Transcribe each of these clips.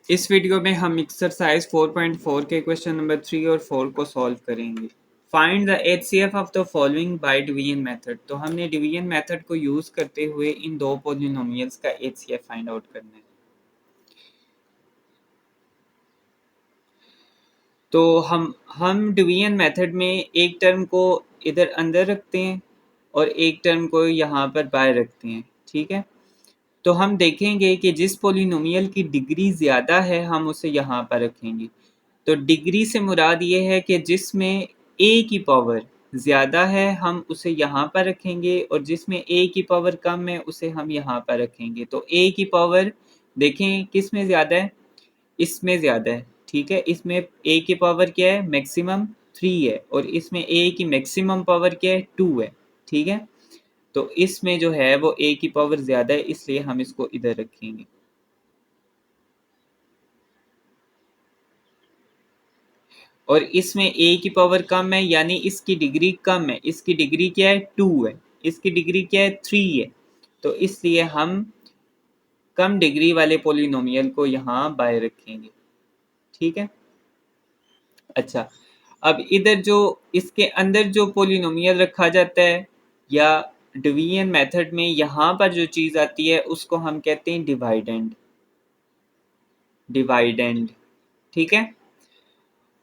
इस वीडियो में हम एक्सरसाइज 4.4 के क्वेश्चन नंबर 3 और 4 को सॉल्व करेंगे। Find the HCF of the following by division method. तो हमने डिवीजन मेथड को यूज करते हुए इन दो पॉलिनोमियल्स का एचसीएफ फाइंड आउट करना है। तो हम डिवीजन मेथड में एक टर्म को इधर अंदर रखते हैं और एक टर्म को यहाँ पर बाहर रखते हैं, ठीक है। तो हम देखेंगे कि जिस पॉलिनोमियल की डिग्री ज़्यादा है हम उसे यहाँ पर रखेंगे। तो डिग्री से मुराद ये है कि जिसमें ए की पावर ज़्यादा है हम उसे यहाँ पर रखेंगे और जिसमें ए की पावर कम है उसे हम यहाँ पर रखेंगे। तो ए की पावर देखें किस में ज़्यादा है, इसमें ज़्यादा है, ठीक है। इसमें ए की पावर क्या है, मैक्सिमम 3 है और इसमें ए की मैक्सिमम पावर क्या है, 2 है, ठीक है। तो इसमें जो है वो ए की पावर ज़्यादा है, इसलिए हम इसको इधर रखेंगे। और इसमें ए की पावर कम है यानी इसकी डिग्री कम है। इसकी डिग्री क्या है, 2 है। इसकी डिग्री क्या है, 3 है। तो इसलिए हम कम डिग्री वाले पोलिनोमियल को यहाँ बाय रखेंगे, ठीक है। अच्छा, अब इधर जो इसके अंदर जो पोलिनोमियल रखा जाता है या डिवीजन मेथड में यहाँ पर जो चीज़ आती है उसको हम कहते हैं डिवाइडेंड। डिवाइडेंड, ठीक है।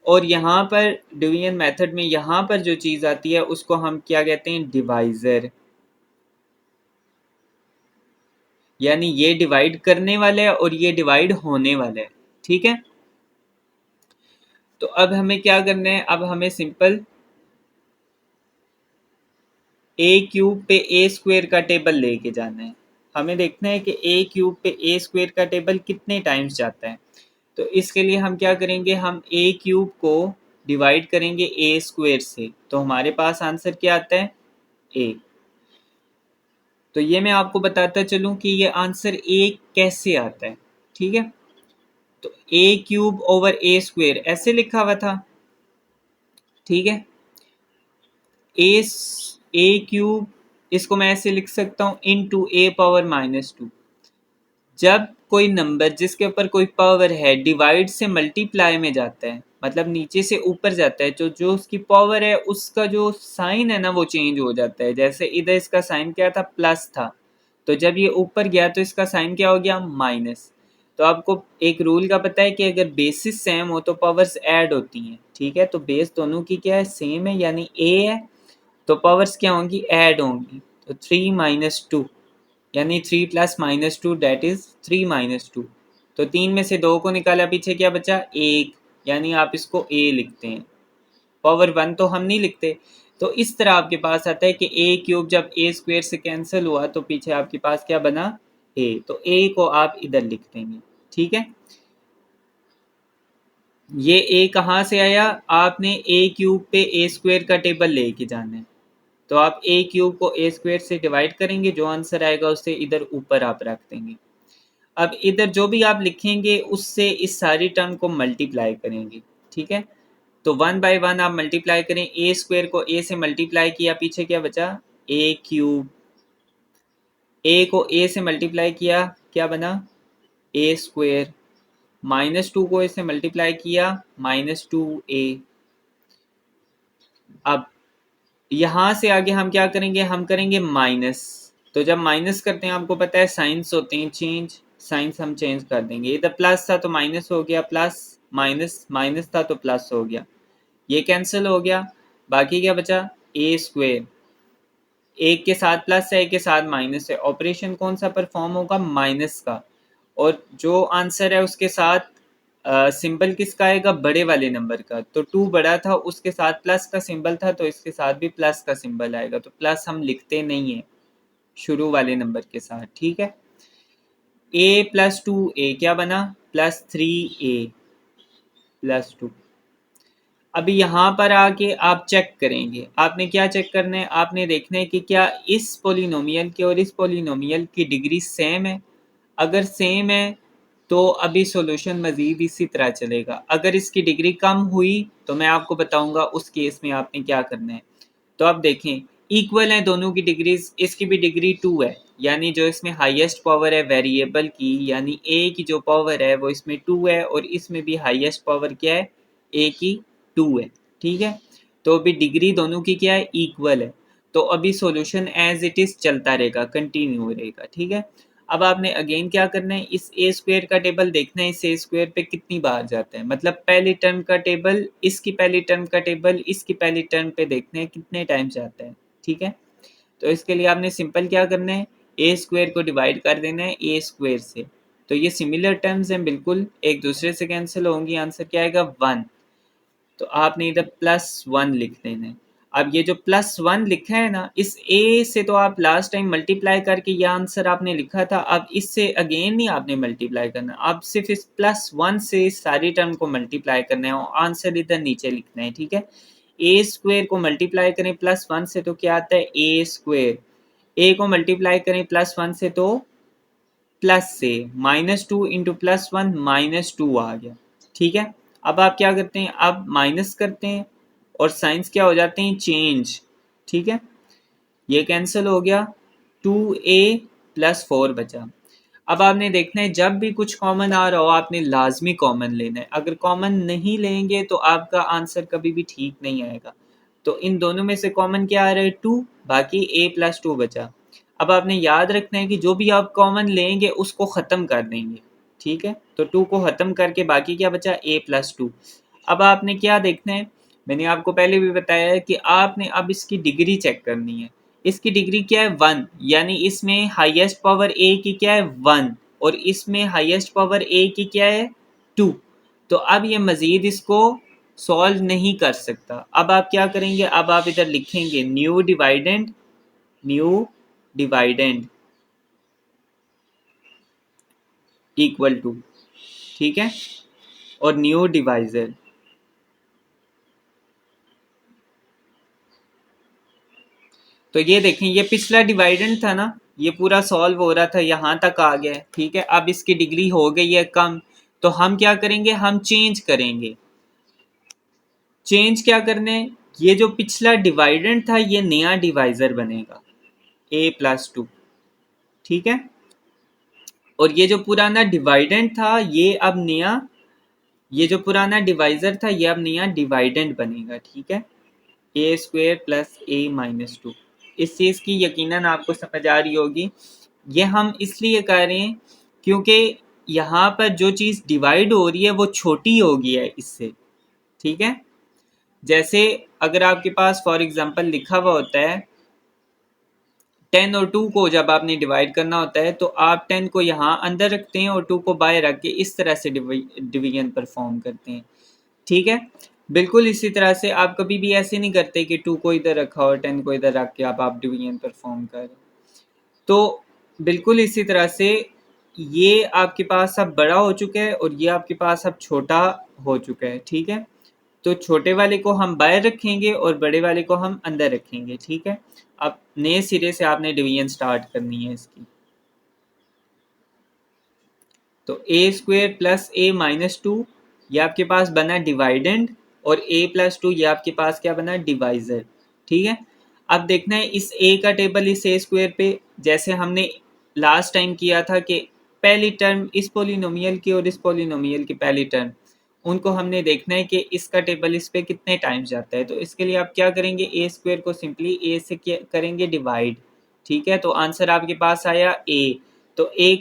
और यहाँ पर डिवीजन मेथड में यहाँ पर जो चीज़ आती है उसको हम क्या कहते हैं, डिवाइज़र। यानी ये डिवाइड करने वाला है और ये डिवाइड होने वाला है, ठीक है। तो अब हमें क्या करना है, अब हमें सिंपल ए क्यूब पे ए स्क्वायर का टेबल लेके जाना है। हमें देखना है कि ए क्यूब पे ए स्क्वायर का टेबल कितने टाइम्स जाता है। तो इसके लिए हम क्या करेंगे, हम ए क्यूब को डिवाइड करेंगे ए स्क्वायर से, तो हमारे पास आंसर क्या आता है, ए। तो ये मैं आपको बताता चलूं कि ये आंसर ए कैसे आता है, ठीक है। तो ए क्यूब ओवर ए स्क्वायर ऐसे लिखा हुआ था, ठीक है। ए ए क्यूब इसको मैं ऐसे लिख सकता हूँ इन टू ए पावर -2। जब कोई नंबर जिसके ऊपर कोई पावर है डिवाइड से मल्टीप्लाई में जाता है, मतलब नीचे से ऊपर जाता है, तो जो उसकी पावर है उसका जो साइन है ना वो चेंज हो जाता है। जैसे इधर इसका साइन क्या था, प्लस था, तो जब ये ऊपर गया तो इसका साइन क्या हो गया, माइनस। तो आपको एक रूल का पता है कि अगर बेसिस सेम हो तो पावर्स ऐड होती हैं, ठीक है। तो बेस दोनों की क्या है, सेम है, यानी ए है, तो पावर्स क्या होंगी, ऐड होंगी। तो 3 - 2 यानी 3 + -2 दैट इज 3 - 2। तो 3 में से 2 को निकाला, पीछे क्या बचा, 1, यानी आप इसको ए लिखते हैं। पावर 1 तो हम नहीं लिखते। तो इस तरह आपके पास आता है कि ए क्यूब जब ए स्क्वायर से कैंसिल हुआ तो पीछे आपके पास क्या बना, ए। तो ए को आप इधर लिख देंगे, ठीक है। ये ए कहाँ से आया, आपने ए क्यूब पे ए स्क्वायर का टेबल लेके जाना है। तो आप ए क्यूब को ए स्क्वायर से डिवाइड करेंगे, जो आंसर आएगा उससे इधर ऊपर आप रख देंगे। अब इधर जो भी आप लिखेंगे उससे इस सारी टर्म को मल्टीप्लाई करेंगे, ठीक है। तो 1 बाय 1 आप मल्टीप्लाई करें, ए स्क्वायर को ए से मल्टीप्लाई किया, पीछे क्या बचा, ए क्यूब। ए को ए से मल्टीप्लाई किया, क्या बना, ए स्क्वायर। -2 को इससे मल्टीप्लाई किया, -2a। अब यहाँ से आगे हम क्या करेंगे, हम करेंगे माइनस। तो जब माइनस करते हैं आपको पता है साइंस होते हैं चेंज, साइंस हम चेंज कर देंगे। इधर प्लस था तो माइनस हो गया, प्लस माइनस, माइनस था तो प्लस हो गया, ये कैंसिल हो गया। बाकी क्या बचा, ए स्क्वायर। एक के साथ प्लस है, एक के साथ माइनस है, ऑपरेशन कौन सा परफॉर्म होगा, माइनस का। और जो आंसर है उसके साथ सिंबल किसका आएगा, बड़े वाले नंबर का। तो 2 बड़ा था, उसके साथ प्लस का सिंबल था, तो इसके साथ भी प्लस का सिंबल आएगा। तो प्लस हम लिखते नहीं है शुरू वाले नंबर के साथ, ठीक है। a + 2a क्या बना, +3a +2। अभी यहाँ पर आके आप चेक करेंगे, आपने क्या चेक करना है, आपने देखना है कि क्या इस पोलिनोमियल की और इस पोलिनोमियल की डिग्री सेम है। अगर सेम है तो अभी सॉल्यूशन मज़ीद इसी तरह चलेगा। अगर इसकी डिग्री कम हुई तो मैं आपको बताऊंगा उस केस में आपने क्या करना है। तो अब देखें, इक्वल है दोनों की डिग्रीज, इसकी भी डिग्री 2 है, यानी जो इसमें हाईएस्ट पावर है वेरिएबल की, यानी ए की जो पावर है वो इसमें 2 है और इसमें भी हाईएस्ट पावर क्या है, ए की 2 है। ठीक है, तो अभी डिग्री दोनों की क्या है, इक्वल है। तो अभी सॉल्यूशन एज इट इज चलता रहेगा, कंटिन्यू रहेगा। ठीक है, अब आपने अगेन क्या करना है, इस ए स्क्वेयर का टेबल देखना है, इस ए स्क्वेयर पे कितनी बार जाता है, मतलब पहली टर्म का टेबल, इसकी पहली टर्म का टेबल, इसकी पहली टर्म पे देखना है कितने टाइम जाता है। ठीक है, तो इसके लिए आपने सिंपल क्या करना है, ए स्क्वेयर को डिवाइड कर देना है ए स्क्वेयर से। तो ये सिमिलर टर्म्स हैं, बिल्कुल एक दूसरे से कैंसिल होंगी, आंसर क्या आएगा 1। तो आपने इधर +1 लिख देना है। अब ये जो +1 लिखा है ना, इस ए से तो आप लास्ट टाइम मल्टीप्लाई करके ये आंसर आपने लिखा था, अब इससे अगेन नहीं आपने मल्टीप्लाई करना, अब सिर्फ इस +1 से इस सारी टर्म को मल्टीप्लाई करना है और आंसर इधर नीचे लिखना है। ठीक है, ए स्क्वेयर को मल्टीप्लाई करें +1 से तो क्या आता है, ए स्क्वेयर। ए को मल्टीप्लाई करें +1 से तो प्लस से, -2 इंटू +1 -2 आ गया। ठीक है, अब आप क्या करते हैं, अब माइनस करते हैं और साइंस क्या हो जाते हैं, चेंज। ठीक है, ये कैंसिल हो गया, 2a + 4 बचा। अब आपने देखना है जब भी कुछ कॉमन आ रहा हो आपने लाजमी कॉमन लेना है, अगर कॉमन नहीं लेंगे तो आपका आंसर कभी भी ठीक नहीं आएगा। तो इन दोनों में से कॉमन क्या आ रहा है, 2, बाकी a + 2 बचा। अब आपने याद रखना है कि जो भी आप कॉमन लेंगे उसको ख़त्म कर देंगे। ठीक है, तो 2 को ख़त्म करके बाकी क्या बचा, a + 2। अब आपने क्या देखना है, मैंने आपको पहले भी बताया है कि आपने अब इसकी डिग्री चेक करनी है। इसकी डिग्री क्या है, 1, यानी इसमें हाईएस्ट पावर a की क्या है, 1, और इसमें हाईएस्ट पावर a की क्या है, 2। तो अब ये मज़ीद इसको सॉल्व नहीं कर सकता। अब आप क्या करेंगे, अब आप इधर लिखेंगे न्यू डिवाइडेंड इक्वल टू, ठीक है, और न्यू डिवाइजर। तो ये देखें, ये पिछला डिवाइडेंड था ना, ये पूरा सॉल्व हो रहा था, यहाँ तक आ गया। ठीक है, अब इसकी डिग्री हो गई है कम, तो हम क्या करेंगे, हम चेंज करेंगे। चेंज क्या करने, ये जो पिछला डिवाइडेंड था ये नया डिवाइजर बनेगा, a + 2। ठीक है, और ये जो पुराना डिवाइडेंड था ये अब नया, ये जो पुराना डिवाइजर था ये अब नया डिवाइडेंड बनेगा। ठीक है, a स्क्वेयर + a - 2। इस चीज़ की यकीनन आपको समझ आ रही होगी। ये हम इसलिए कर रहे हैं क्योंकि यहाँ पर जो चीज़ डिवाइड हो रही है वो छोटी हो गई है इससे। ठीक है, जैसे अगर आपके पास फॉर एग्जांपल लिखा हुआ होता है 10 और 2 को जब आपने डिवाइड करना होता है तो आप 10 को यहाँ अंदर रखते हैं और 2 को बाहर रख के इस तरह से डिवीजन परफॉर्म करते हैं। ठीक है, बिल्कुल इसी तरह से आप कभी भी ऐसे नहीं करते कि 2 को इधर रखा और 10 को इधर रख के आप डिवीजन परफॉर्म करें। तो बिल्कुल इसी तरह से ये आपके पास अब बड़ा हो चुका है और ये आपके पास अब छोटा हो चुका है। ठीक है, तो छोटे वाले को हम बाहर रखेंगे और बड़े वाले को हम अंदर रखेंगे। ठीक है, अब नए सिरे से आपने डिवीजन स्टार्ट करनी है इसकी। तो a स्क्वेयर + a - 2 ये आपके पास बना डिवाइडेंड और a + 2 ये आपके पास क्या बना, डिवाइजर। ठीक है, अब देखना है इस a का टेबल इस a स्क्वेयर पे, जैसे हमने लास्ट टाइम किया था कि पहली टर्म इस पोलिनोमियल की और इस पोलिनोमियल की पहली टर्म, उनको हमने देखना है कि इसका टेबल इस पे कितने टाइम्स जाता है। तो इसके लिए आप क्या करेंगे, a स्क्वेयर को सिंपली a से करेंगे डिवाइड। ठीक है, तो आंसर आपके पास आया a। तो ए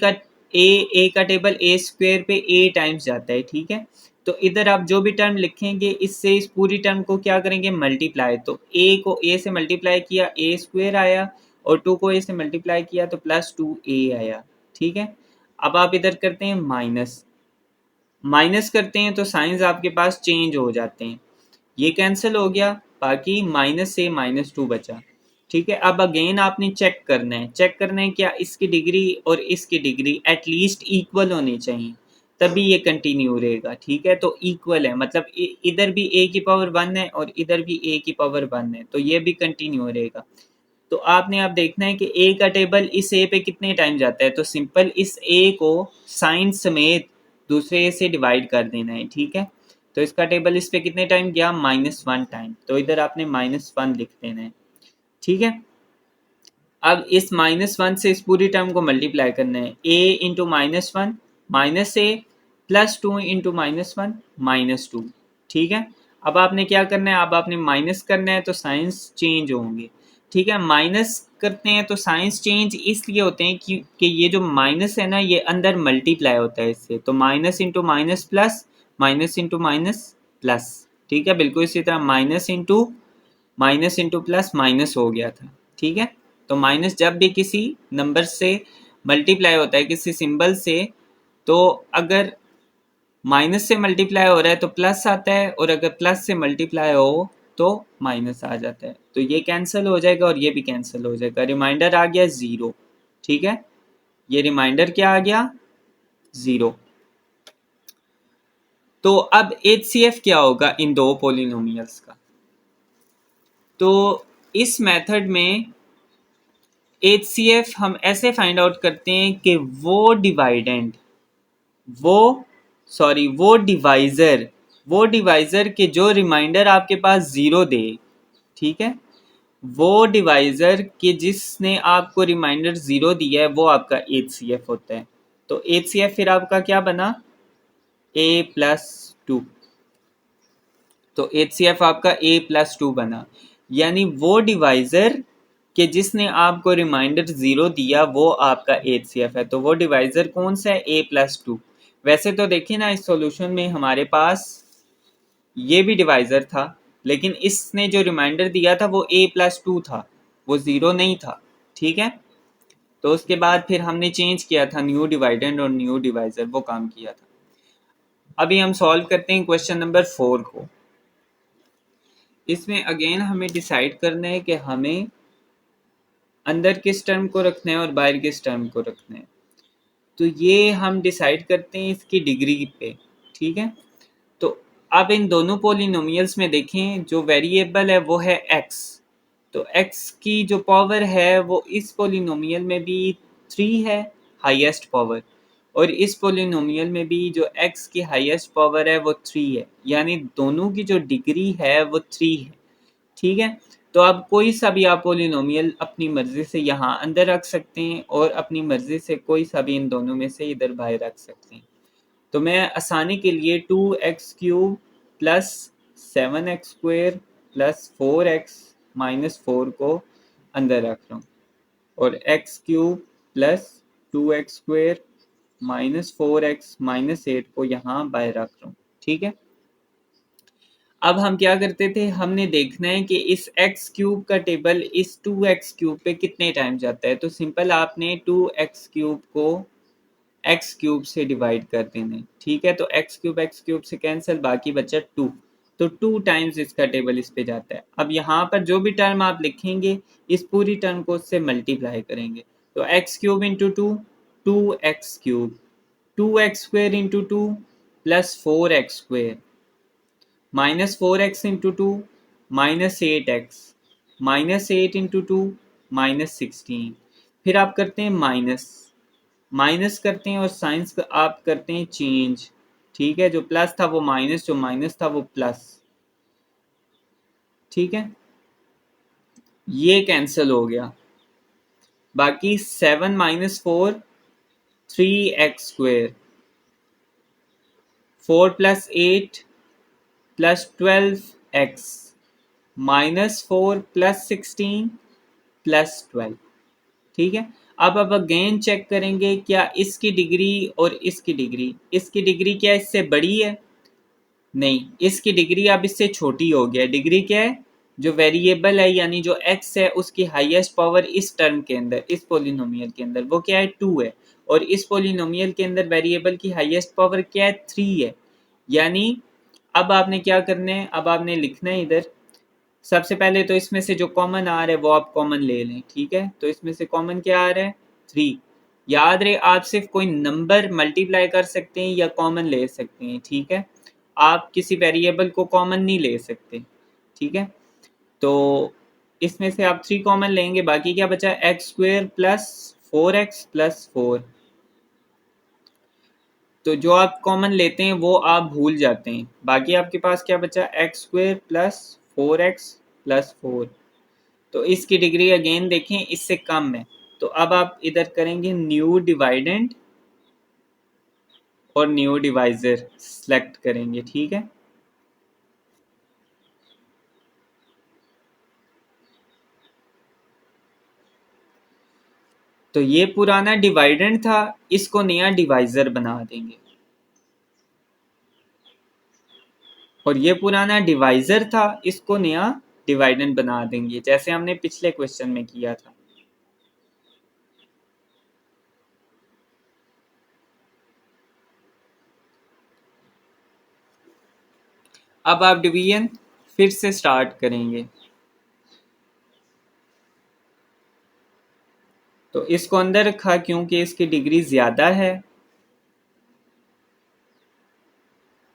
का टेबल ए स्क्वेयर पे ए टाइम्स जाता है। ठीक है, तो इधर आप जो भी टर्म लिखेंगे इससे इस पूरी टर्म को क्या करेंगे, मल्टीप्लाई। तो ए को ए से मल्टीप्लाई किया ए स्क्वेयर आया और 2 को ए से मल्टीप्लाई किया तो +2a आया। ठीक है, अब आप इधर करते हैं माइनस, माइनस करते हैं तो साइंस आपके पास चेंज हो जाते हैं, ये कैंसिल हो गया, बाकी माइनस से -2 बचा। ठीक है, अब अगेन आपने चेक करना है, चेक करना है क्या इसकी डिग्री और इसकी डिग्री एटलीस्ट इक्वल होनी चाहिए, तभी ये कंटिन्यू रहेगा। ठीक है, तो इक्वल है मतलब इधर भी a की पावर 1 है और इधर भी a की पावर 1 है, तो ये भी कंटिन्यू रहेगा। तो आपने अब देखना है कि a का टेबल इस a पे कितने टाइम जाता है, तो सिंपल इस a को साइन समेत दूसरे a से डिवाइड कर देना है। ठीक है, तो इसका टेबल इस पे कितने टाइम गया, -1 टाइम, तो इधर आपने -1 लिख देना है। ठीक है। अब इस -1 से इस पूरी टर्म को मल्टीप्लाई करना है, a into -1 minus A plus 2 into -1 -2। ठीक है। अब आपने क्या करना है, अब आपने माइनस करना है तो साइंस चेंज होंगे। ठीक है, माइनस करते हैं तो साइंस चेंज इसलिए होते हैं कि ये जो माइनस है ना, ये अंदर मल्टीप्लाई होता है इससे, तो minus into minus plus, minus into minus plus. ठीक है, बिल्कुल इसी तरह माइनस इंटू प्लस माइनस हो गया था। ठीक है, तो माइनस जब भी किसी नंबर से मल्टीप्लाई होता है, किसी सिंबल से, तो अगर माइनस से मल्टीप्लाई हो रहा है तो प्लस आता है, और अगर प्लस से मल्टीप्लाई हो तो माइनस आ जाता है। तो ये कैंसिल हो जाएगा और ये भी कैंसिल हो जाएगा, रिमाइंडर आ गया 0। ठीक है, ये रिमाइंडर क्या आ गया, 0। तो अब HCF क्या होगा इन दो पोलिनोमियल्स का। तो इस मेथड में HCF हम ऐसे फाइंड आउट करते हैं कि वो डिवाइज़र के जो रिमाइंडर आपके पास 0 दे। ठीक है, वो डिवाइज़र के जिसने आपको रिमाइंडर 0 दिया है वो आपका HCF होता है। तो HCF फिर आपका क्या बना, a+2। तो HCF आपका a+2 बना, यानी वो डिवाइज़र कि जिसने आपको रिमाइंडर 0 दिया वो आपका HCF है। तो वो डिवाइज़र कौन सा है, a+2। वैसे तो देखिए ना, इस सॉल्यूशन में हमारे पास ये भी डिवाइज़र था, लेकिन इसने जो रिमाइंडर दिया था वो a+2 था, वो 0 नहीं था। ठीक है, तो उसके बाद फिर हमने चेंज किया था, न्यू डिवाइडेंड और न्यू डिवाइज़र, वो काम किया था। अभी हम सॉल्व करते हैं क्वेश्चन नंबर 4 को। इसमें अगेन हमें डिसाइड करना है कि हमें अंदर किस टर्म को रखना है और बाहर किस टर्म को रखना है। तो ये हम डिसाइड करते हैं इसकी डिग्री पे। ठीक है, तो अब इन दोनों पोलिनोमियल्स में देखें, जो वेरिएबल है वो है x। तो x की जो पावर है वो इस पोलिनोमियल में भी 3 है, हाईएस्ट पावर, और इस पोलिनोमियल में भी जो x की हाईएस्ट पावर है वो 3 है, यानी दोनों की जो डिग्री है वो 3 है। ठीक है, तो अब कोई सा भी आप पोलिनोमियल अपनी मर्जी से यहाँ अंदर रख सकते हैं और अपनी मर्जी से कोई सा भी इन दोनों में से इधर बाहर रख सकते हैं। तो मैं आसानी के लिए 2x³ plus 7x² plus 4x-4 को अंदर रख रहा हूँ, और x³ plus 2x² minus 4x-8 को यहाँ बाहर रख रहा हूँ। ठीक है, अब हम क्या करते थे, हमने देखना है कि इस x³ का टेबल इस 2x³ पे कितने टाइम जाता है। तो सिंपल आपने 2x³ को x³ से डिवाइड कर देना है। ठीक है, तो x³ से कैंसिल, बाकी बचा 2। तो 2 टाइम्स इसका टेबल इस पे जाता है। अब यहाँ पर जो भी टर्म आप लिखेंगे, इस पूरी टर्म को उससे मल्टीप्लाई करेंगे। तो x³ into 2, 2x³, 2x² into 2 plus 4x² -4x into 2 -8x, -8 into 2 -16। फिर आप करते हैं माइनस करते हैं और साइंस आप करते हैं चेंज। ठीक है, जो प्लस था वो माइनस, जो माइनस था वो प्लस। ठीक है, ये कैंसिल हो गया, बाकी 7-4 3x², 4 + 8 + 12x, -4 + 16 + 12। ठीक है, अब अगेन चेक करेंगे क्या इसकी डिग्री और इसकी डिग्री क्या इससे बड़ी है, नहीं, इसकी डिग्री अब इससे छोटी हो गया। डिग्री क्या है, जो वेरिएबल है यानी जो x है उसकी हाईएस्ट पावर इस टर्म के अंदर, इस पोलिनोमियल के अंदर वो क्या है, 2 है, और इस पोलिनोमियल के अंदर वेरिएबल की हाईएस्ट पावर क्या है, 3 है। यानी अब आपने क्या करना है, अब आपने लिखना है इधर, सबसे पहले तो इसमें से जो कॉमन आ रहा है वो आप कॉमन ले लें। ठीक है, तो इसमें से कॉमन क्या आ रहा है, 3। याद रहे, आप सिर्फ कोई नंबर मल्टीप्लाई कर सकते हैं या कॉमन ले सकते हैं। ठीक है, आप किसी वेरिएबल को कॉमन नहीं ले सकते। ठीक है, तो इसमें से आप 3 कॉमन लेंगे, बाकी क्या बचा, x² प्लस 4x प्लस 4। तो जो आप कॉमन लेते हैं वो आप भूल जाते हैं, बाकी आपके पास क्या बचा, x² प्लस 4x प्लस 4। तो इसकी डिग्री अगेन देखें इससे कम है, तो अब आप इधर करेंगे न्यू डिवाइडेंड और न्यू डिवाइजर सेलेक्ट करेंगे, ठीक है। तो ये पुराना डिवाइडेंड था, इसको नया डिवाइजर बना देंगे, और ये पुराना डिवाइजर था, इसको नया डिवाइडेंड बना देंगे, जैसे हमने पिछले क्वेश्चन में किया था। अब आप डिवीजन फिर से स्टार्ट करेंगे, तो इसको अंदर रखा क्योंकि इसकी डिग्री ज़्यादा है,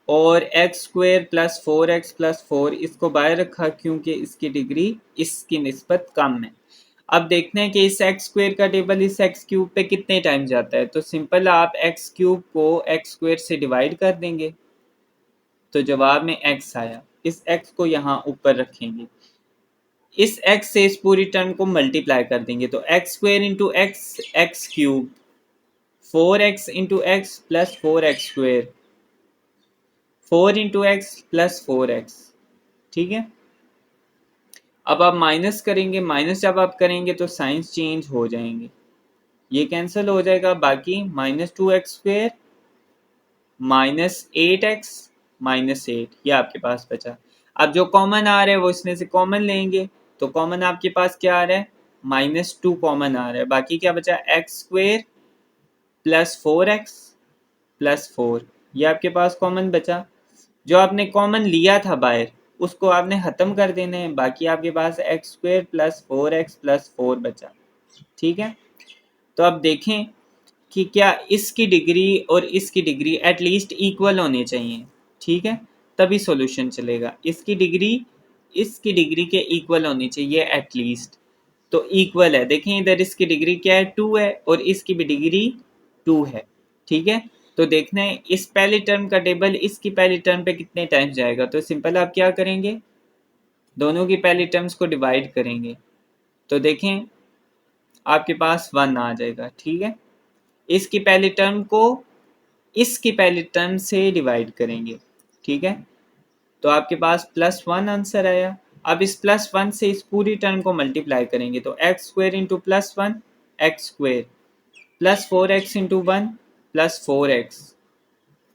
और x square plus 4x plus 4 इसको बाहर रखा क्योंकि इसकी डिग्री इसकी निस्बत कम है। अब देखते हैं कि इस एक्स स्क्वेयर का टेबल इस एक्स क्यूब पे कितने टाइम जाता है। तो सिंपल आप एक्स क्यूब को एक्स स्क्वेयर से डिवाइड कर देंगे, तो जवाब में एक्स आया। इस एक्स को यहाँ ऊपर रखेंगे, इस x से इस पूरी टर्म को मल्टीप्लाई कर देंगे, तो x square into x x cube, 4x into x plus 4x square, 4 into x plus 4x, ठीक है। अब आप माइनस करेंगे, माइनस जब आप करेंगे तो साइंस चेंज हो जाएंगे, ये कैंसिल हो जाएगा, बाकी -2x स्क्वेयर -8x -8 ये आपके पास बचा। अब जो कॉमन आ रहा है वो इसमें से कॉमन लेंगे, तो कॉमन आपके पास क्या आ रहा है, -2 कॉमन आ रहा है, बाकी क्या बचा, x square plus 4x plus 4, ये आपके पास कॉमन बचा। जो आपने कॉमन लिया था बाहर उसको आपने ख़त्म कर देना है, बाकी आपके पास x square plus 4x plus 4 बचा, ठीक है। तो अब देखें कि क्या इसकी डिग्री और इसकी डिग्री एटलीस्ट इक्वल होने चाहिए, ठीक है, तभी सॉल्यूशन चलेगा। इसकी डिग्री के इक्वल होनी चाहिए एटलीस्ट, तो इक्वल है, देखें इधर इसकी डिग्री क्या है, 2 है, और इसकी भी डिग्री 2 है, ठीक है। तो देखना है इस पहले टर्म का टेबल इसकी पहली टर्म पे कितने टाइम्स जाएगा। तो सिंपल आप क्या करेंगे, दोनों की पहली टर्म्स को डिवाइड करेंगे, तो देखें आपके पास 1 आ जाएगा, ठीक है। इसकी पहली टर्म को इसकी पहली टर्म से डिवाइड करेंगे, ठीक है, तो आपके पास +1 आंसर आया। अब इस +1 से इस पूरी टर्म को मल्टीप्लाई करेंगे, तो x square into +1 x square plus 4x into 1 plus 4x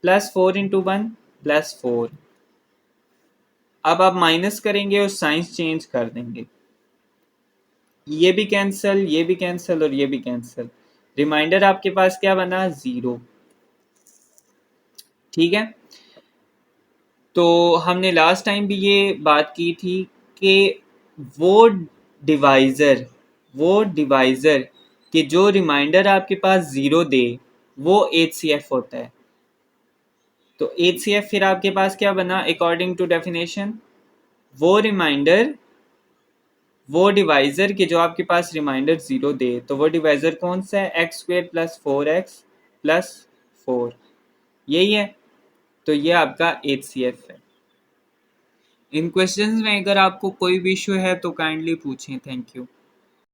plus 4 into 1 plus 4। अब आप माइनस करेंगे और साइंस चेंज कर देंगे, ये भी कैंसिल, ये भी कैंसिल और ये भी कैंसिल, रिमाइंडर आपके पास क्या बना, 0, ठीक है। तो हमने लास्ट टाइम भी ये बात की थी कि वो डिवाइज़र कि जो रिमाइंडर आपके पास 0 दे वो HCF होता है। तो HCF फिर आपके पास क्या बना, अकॉर्डिंग टू डेफिनेशन, वो डिवाइज़र के जो आपके पास रिमाइंडर 0 दे, तो वो डिवाइज़र कौन सा है, x square plus 4x plus 4, यही है। तो ये आपका HCF है। इन क्वेश्चंस में अगर आपको कोई भी इशू है तो काइंडली पूछें। Thank you.